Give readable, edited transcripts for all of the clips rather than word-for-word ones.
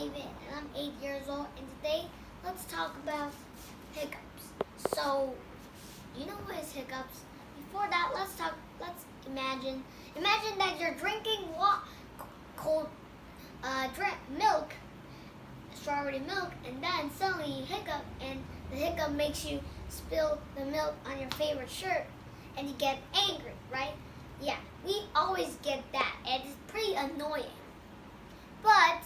David and I'm 8 years old, and today let's talk about hiccups. So, you know what is hiccups? Before that, let's imagine that you're drinking cold milk, strawberry milk, and then suddenly you hiccup, and the hiccup makes you spill the milk on your favorite shirt, and you get angry, right? Yeah, we always get that, and it's pretty annoying. But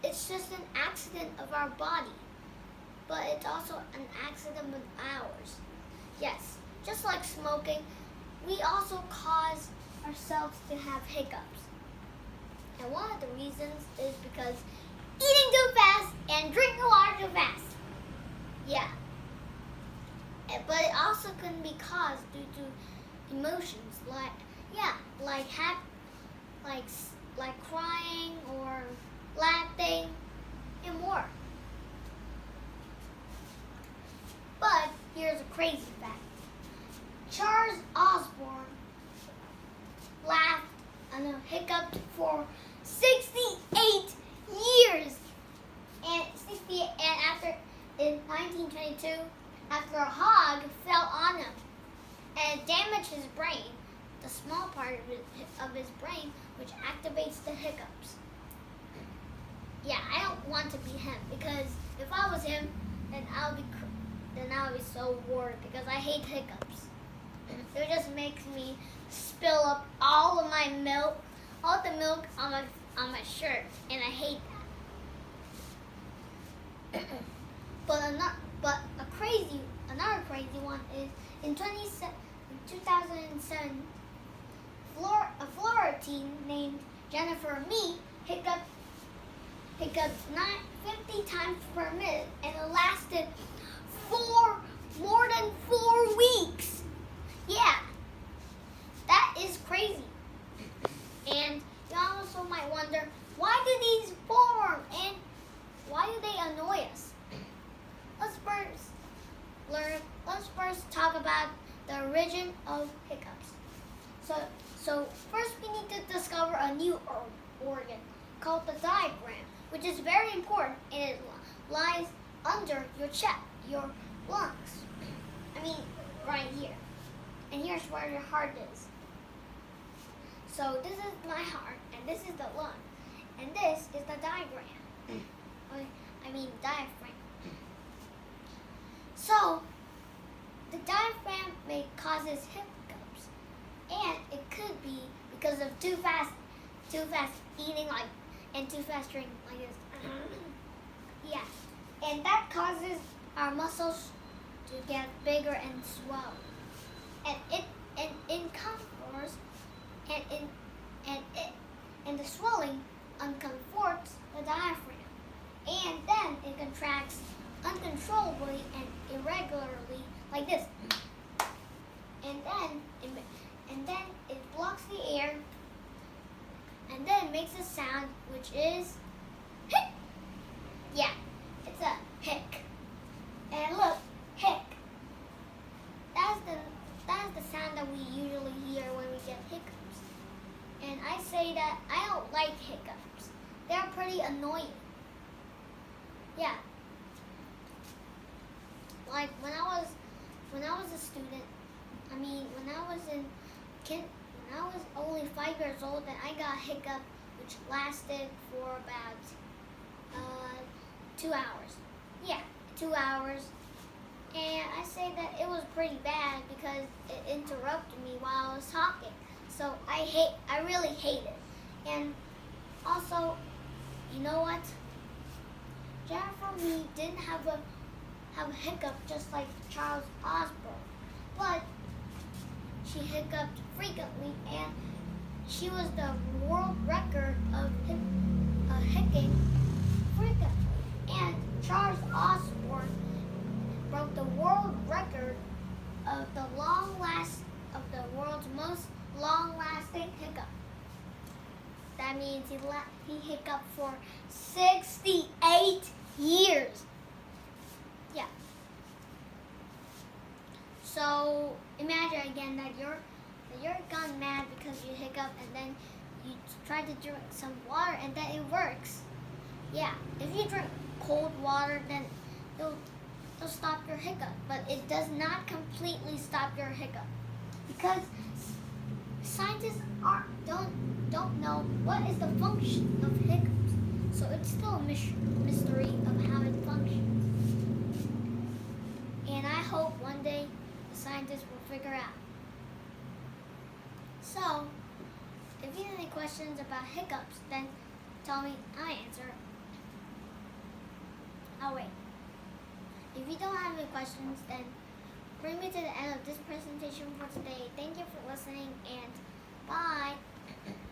it's just an accident of our body. But it's also an accident with ours. Yes, just like smoking, we also cause ourselves to have hiccups. And one of the reasons is because eating too fast and drinking water too fast. Yeah. But it also can be caused due to emotions like crying or laughing and more. But here's a crazy fact. Charles Osborne laughed and hiccuped for 68 years. And after in 1922, after a hog fell on him and damaged his brain, the small part of his brain which activates the hiccups. Yeah, I don't want to be him, because if I was him, then I would be so bored, because I hate hiccups. It just makes me spill up all of my milk, all the milk on my shirt, and I hate that. Another crazy one is in 2007, a Florida teen named Jennifer Mee hiccuped 50 times per minute, and it lasted more than 4 weeks. Yeah, that is crazy. And you also might wonder, why do these form and why do they annoy us? Let's first talk about the origin of hiccups. So first we need to discover a new organ called the diaphragm, which is very important, and it lies under your chest, your lungs. I mean, right here. And here's where your heart is. So this is my heart, and this is the lung, and this is the diaphragm. Diaphragm. So the diaphragm causes hiccups, and it could be because of too fast eating, and too fast drinking like this. Yeah, and that causes our muscles to get bigger and swell, and the swelling uncomforts the diaphragm, and then it contracts uncontrollably and irregularly like this, and then it blocks the air, and then makes a sound which is hic. Yeah, it's a hic. And look, hic. That's the sound that we usually hear when we get hiccups. And I say that I don't like hiccups. They're pretty annoying. Yeah. Like when I was a student, when I was only 5 years old, then I got a hiccup which lasted for about 2 hours. Yeah, 2 hours. And I say that it was pretty bad because it interrupted me while I was talking. So I really hate it. And also, you know what? Jennifer Mee didn't have a hiccup just like Charles Osborne, but she hiccuped frequently, and she was the world record of hiccupping frequently. And Charles Osborne broke the world record of the world's most long-lasting hiccup. That means he hiccuped for 68 years. Yeah. So imagine again that you're gone mad because you hiccup, and then you try to drink some water, and then it works. Yeah, if you drink cold water, then it'll stop your hiccup, but it does not completely stop your hiccup because scientists don't know what is the function of hiccups. So it's still a mystery of how it functions. And I hope one day the scientists will figure out. So, if you have any questions about hiccups, then tell me, I answer. I'll wait. If you don't have any questions, then bring me to the end of this presentation for today. Thank you for listening, and bye.